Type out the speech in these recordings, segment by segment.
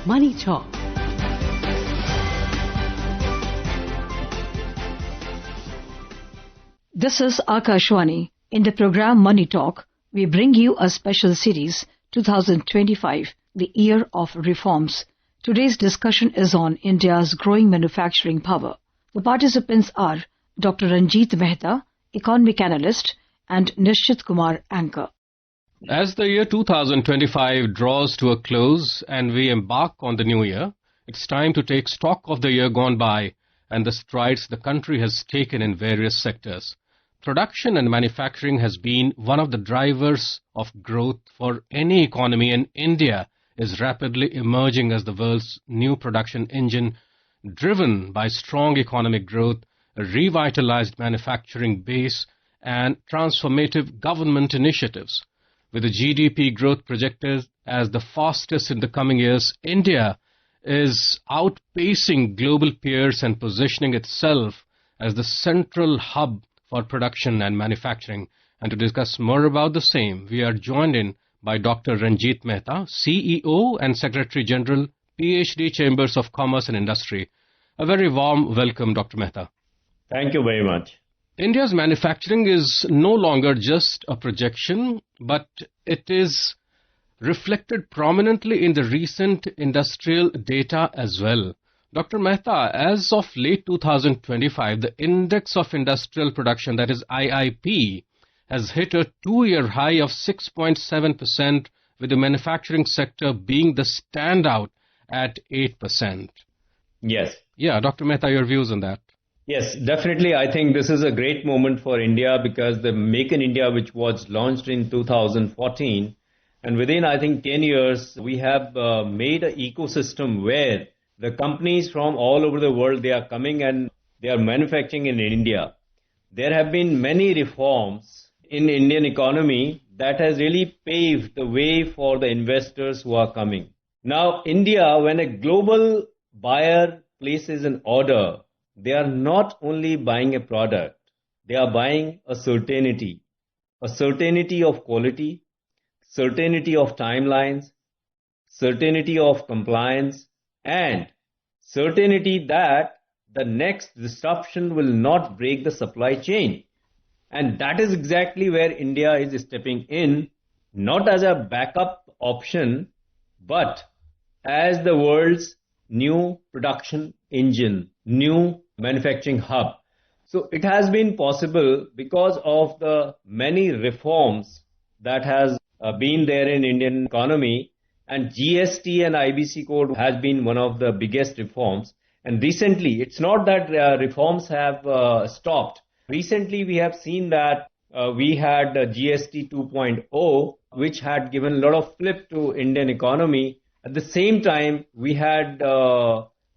Money Talk. This is Akashwani. In the program Money Talk, we bring you a special series, 2025, the Year of Reforms. Today's discussion is on India's growing manufacturing power. The participants are Dr. Ranjit Mehta, economic analyst, and Nishchit Kumar, anchor. As the year 2025 draws to a close and we embark on the new year, it's time to take stock of the year gone by and the strides the country has taken in various sectors. Production and manufacturing has been one of the drivers of growth for any economy, and India is rapidly emerging as the world's new production engine, driven by strong economic growth, a revitalized manufacturing base, and transformative government initiatives. With the GDP growth projected as the fastest in the coming years, India is outpacing global peers and positioning itself as the central hub for production and manufacturing. And to discuss more about the same, we are joined in by Dr. Ranjit Mehta, CEO and Secretary General, PhD Chambers of Commerce and Industry. A very warm welcome, Dr. Mehta. Thank you very much. India's manufacturing is no longer just a projection, but it is reflected prominently in the recent industrial data as well. Dr. Mehta, as of late 2025, the Index of Industrial Production, that is IIP, has hit a two-year high of 6.7%, with the manufacturing sector being the standout at 8%. Yes. Yeah, Dr. Mehta, your views on that? Yes, definitely. I think this is a great moment for India because the Make in India, which was launched in 2014, and within, I think, 10 years, we have made an ecosystem where the companies from all over the world, they are coming and they are manufacturing in India. There have been many reforms in Indian economy that has really paved the way for the investors who are coming. Now, India, when a global buyer places an order, they are not only buying a product, they are buying a certainty of quality, certainty of timelines, certainty of compliance, and certainty that the next disruption will not break the supply chain. And that is exactly where India is stepping in, not as a backup option, but as the world's new production engine, new manufacturing hub. So it has been possible because of the many reforms that has been there in Indian economy, and GST and IBC code has been one of the biggest reforms. And recently, it's not that reforms have stopped. Recently, we have seen that we had GST 2.0, which had given a lot of flip to Indian economy. At the same time, we had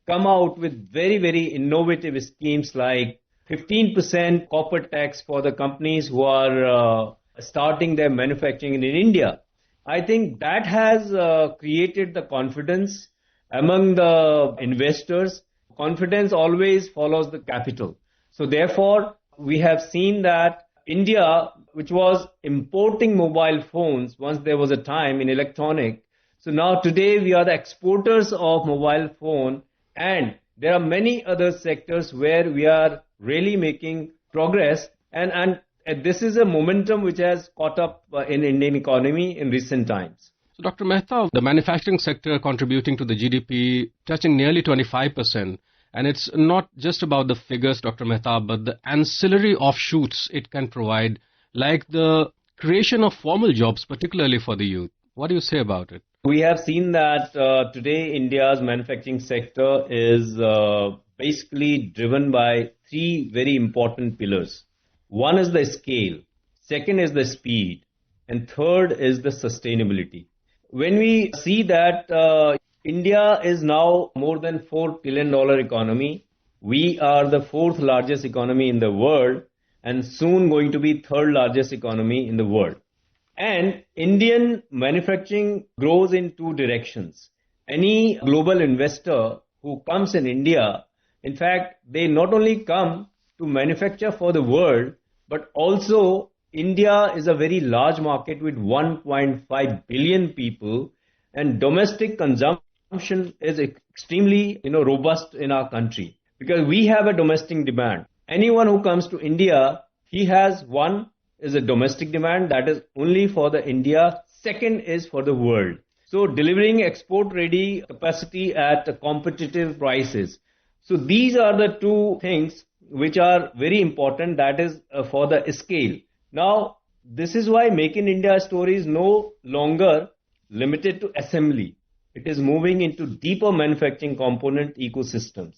come out with very, very innovative schemes like 15% corporate tax for the companies who are starting their manufacturing in India. I think that has created the confidence among the investors. Confidence always follows the capital. So therefore, we have seen that India, which was importing mobile phones once there was a time in electronic, so now today we are the exporters of mobile phone, and there are many other sectors where we are really making progress, and this is a momentum which has caught up in Indian economy in recent times. So, Dr. Mehta, the manufacturing sector contributing to the GDP touching nearly 25%, and it's not just about the figures, Dr. Mehta, but the ancillary offshoots it can provide, like the creation of formal jobs, particularly for the youth. What do you say about it? We have seen that today India's manufacturing sector is basically driven by three very important pillars. One is the scale, second is the speed, and third is the sustainability. When we see that India is now more than $4 trillion economy, we are the fourth largest economy in the world and soon going to be third largest economy in the world. And Indian manufacturing grows in two directions. Any global investor who comes in India, in fact, they not only come to manufacture for the world, but also India is a very large market with 1.5 billion people, and domestic consumption consumption is extremely, robust in our country because we have a domestic demand. Anyone who comes to India, he has one is a domestic demand that is only for the India. Second is for the world. So delivering export ready capacity at competitive prices. So these are the two things which are very important. That is for the scale. Now, this is why Make in India story is no longer limited to assembly. It is moving into deeper manufacturing component ecosystems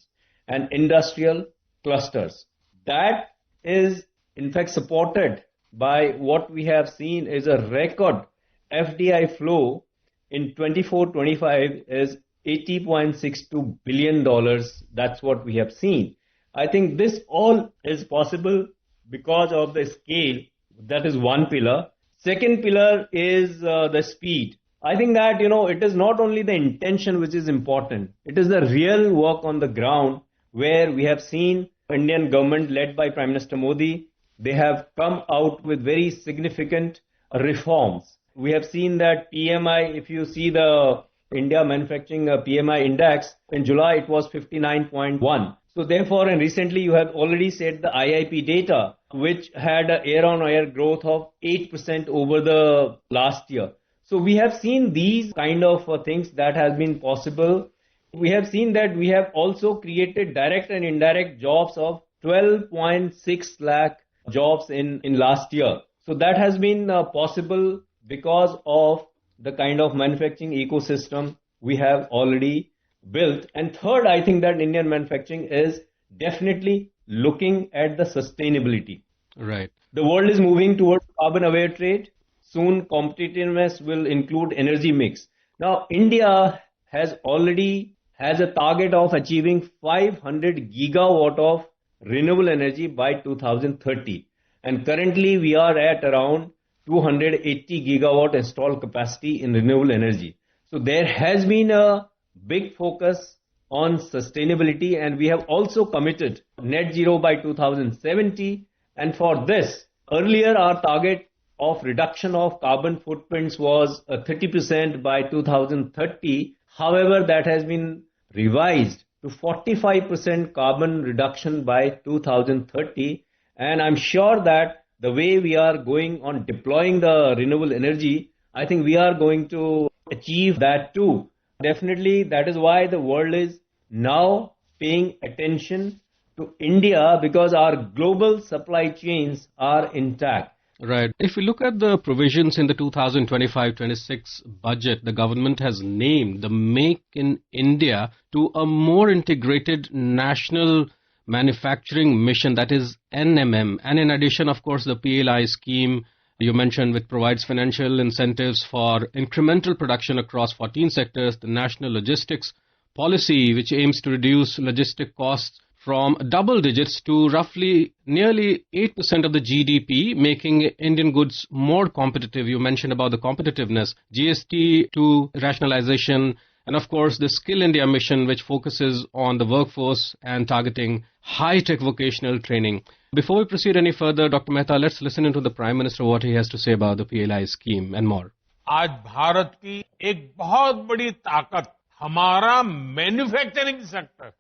and industrial clusters. That is in fact supported by what we have seen is a record FDI flow in 24-25 is $80.62 billion. That's what we have seen. I think this all is possible because of the scale. That is one pillar. Second pillar is the speed. I think that, it is not only the intention which is important. It is the real work on the ground where we have seen Indian government led by Prime Minister Modi. They have come out with very significant reforms. We have seen that PMI, if you see the India manufacturing PMI index, in July it was 59.1. So therefore, and recently you have already said the IIP data, which had a year-on-year growth of 8% over the last year. So we have seen these kind of things that has been possible. We have seen that we have also created direct and indirect jobs of 12.6 lakh jobs in last year. So that has been possible because of the kind of manufacturing ecosystem we have already built. And third, I think that Indian manufacturing is definitely looking at the sustainability. Right. The world is moving towards carbon aware trade. Soon competitiveness will include energy mix. Now, India has a target of achieving 500 gigawatt of renewable energy by 2030. And currently we are at around 280 gigawatt installed capacity in renewable energy. So there has been a big focus on sustainability, and we have also committed net zero by 2070. And for this, earlier our target of reduction of carbon footprints was 30% by 2030. However, that has been revised to 45% carbon reduction by 2030. And I'm sure that the way we are going on deploying the renewable energy, I think we are going to achieve that too. Definitely, that is why the world is now paying attention to India because our global supply chains are intact. Right. If we look at the provisions in the 2025-26 budget, the government has named the Make in India to a more integrated national manufacturing mission, that is NMM. And in addition, of course, the PLI scheme you mentioned, which provides financial incentives for incremental production across 14 sectors, the National Logistics Policy, which aims to reduce logistic costs from double digits to roughly nearly 8% of the GDP, making Indian goods more competitive. You mentioned about the competitiveness, GST to rationalization, and of course the Skill India mission, which focuses on the workforce and targeting high-tech vocational training. Before we proceed any further, Dr. Mehta, let's listen into the Prime Minister what he has to say about the PLI scheme and more. आज भारत की एक बहुत बड़ी ताकत हमारा manufacturing sector है।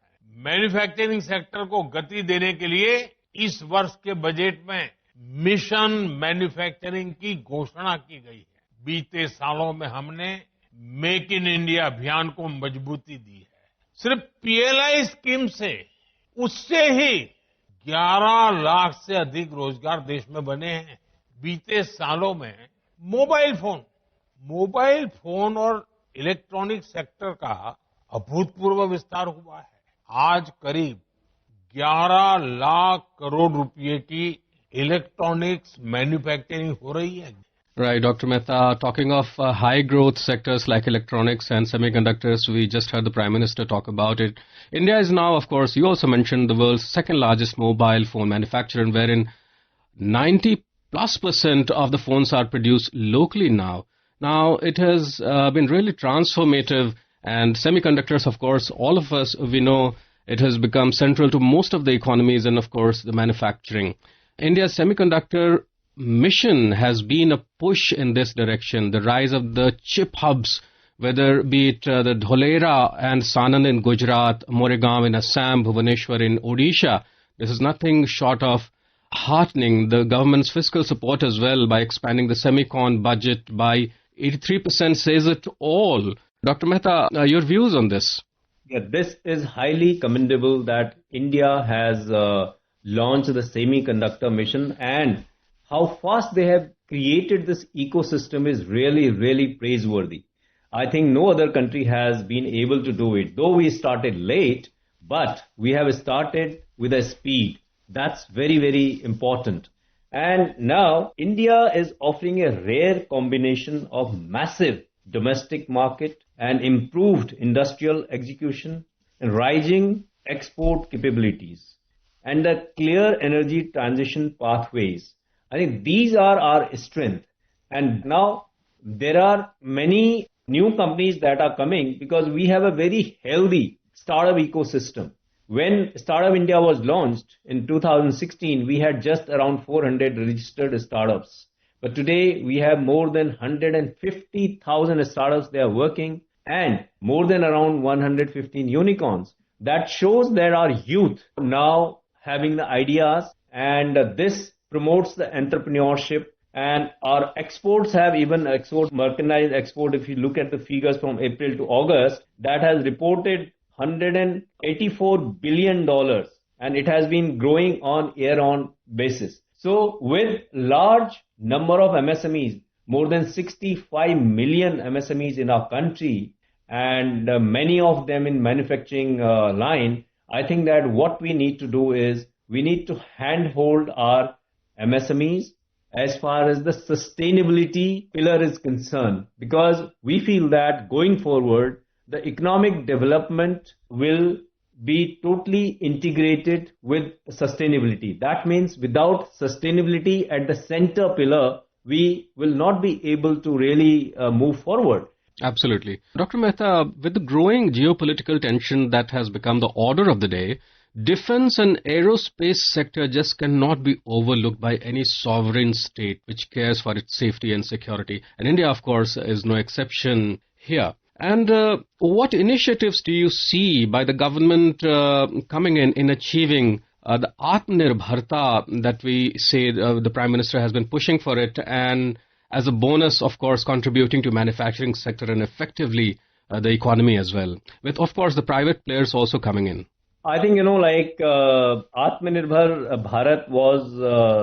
Manufacturing sector को गति देने के लिए इस वर्ष के बजट में मिशन मैन्युफैक्चरिंग की घोषणा की गई है। बीते सालों में हमने मेक इन इंडिया अभियान को मजबूती दी है। सिर्फ पीएलआई स्कीम से उससे ही 11 लाख से अधिक रोजगार देश में बने हैं। बीते सालों में मोबाइल फोन और इलेक्ट्रॉनिक सेक्टर का अभूतपूर्व विस्तार हुआ है। आज करीब 11 लाख करोड़ रुपए की इलेक्ट्रॉनिक्स मैन्युफैक्चरिंग हो रही है। Right, Dr. Mehta, talking of high growth sectors like electronics and semiconductors, we just heard the Prime Minister talk about it. India is now, of course, you also mentioned the world's second largest mobile phone manufacturer, wherein 90+% of the phones are produced locally now. Now, it has been really transformative, and semiconductors, of course, all of us, we know it has become central to most of the economies and, of course, the manufacturing. India's semiconductor mission has been a push in this direction. The rise of the chip hubs, whether be it the Dholera and Sanand in Gujarat, Moregaon in Assam, Bhubaneswar in Odisha. This is nothing short of heartening. The government's fiscal support as well by expanding the semicon budget by 83% says it all. Dr. Mehta, your views on this? Yeah, this is highly commendable that India has launched the semiconductor mission, and how fast they have created this ecosystem is really, really praiseworthy. I think no other country has been able to do it. Though we started late, but we have started with a speed. That's very, very important. And now India is offering a rare combination of massive domestic market and improved industrial execution and rising export capabilities and the clear energy transition pathways. I think these are our strength. And now there are many new companies that are coming because we have a very healthy startup ecosystem. When Startup India was launched in 2016, we had just around 400 registered startups. But today we have more than 150,000 startups they are working and more than around 115 unicorns. That shows that our youth now having the ideas, and this promotes the entrepreneurship, and our exports have even export merchandise export. If you look at the figures from April to August, that has reported $184 billion, and it has been growing on year-on basis. So with large number of MSMEs, more than 65 million MSMEs in our country, and many of them in manufacturing line, I think that what we need to do is we need to handhold our MSMEs as far as the sustainability pillar is concerned, because we feel that going forward, the economic development will be totally integrated with sustainability. That means without sustainability at the center pillar, we will not be able to really move forward. Absolutely. Dr. Mehta, with the growing geopolitical tension that has become the order of the day, defense and aerospace sector just cannot be overlooked by any sovereign state which cares for its safety and security. And India, of course, is no exception here. And what initiatives do you see by the government coming in achieving the Atmanirbharta that we say the Prime Minister has been pushing for it, and as a bonus, of course, contributing to manufacturing sector and effectively the economy as well, with, of course, the private players also coming in? I think, Atmanirbhar Bharat was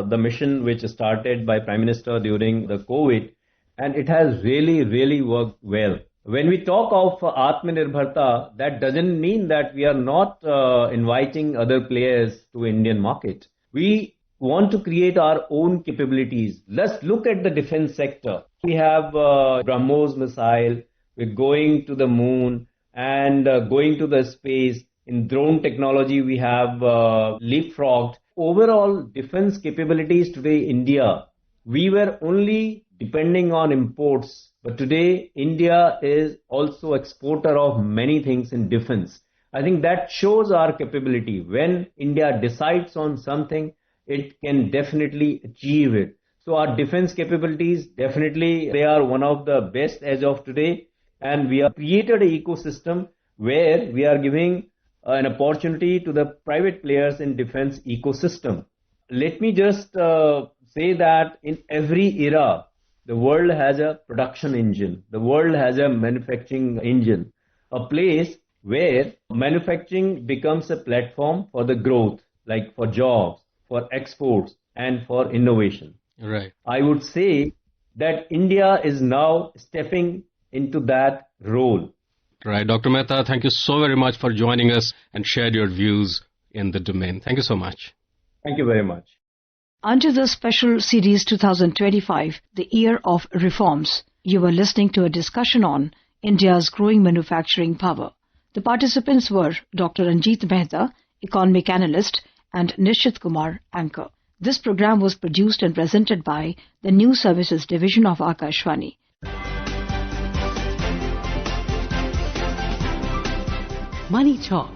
the mission which started by Prime Minister during the COVID, and it has really, really worked well. When we talk of Atmanirbharta, that doesn't mean that we are not inviting other players to Indian market. We want to create our own capabilities. Let's look at the defense sector. We have BrahMos missile, we're going to the moon and going to the space. In drone technology, we have leapfrogged. Overall defense capabilities today, India, we were only depending on imports. But today, India is also exporter of many things in defense. I think that shows our capability. When India decides on something, it can definitely achieve it. So our defense capabilities, definitely, they are one of the best as of today. And we have created an ecosystem where we are giving an opportunity to the private players in defense ecosystem. Let me just say that in every era, the world has a production engine. The world has a manufacturing engine, a place where manufacturing becomes a platform for the growth, like for jobs, for exports, and for innovation. Right. I would say that India is now stepping into that role. Right. Dr. Mehta, thank you so very much for joining us and shared your views in the domain. Thank you so much. Thank you very much. Under the special series 2025, the Year of Reforms, you were listening to a discussion on India's growing manufacturing power. The participants were Dr. Ranjit Mehta, economic analyst, and Nishit Kumar, anchor. This program was produced and presented by the News Services Division of Akashvani. Money Talk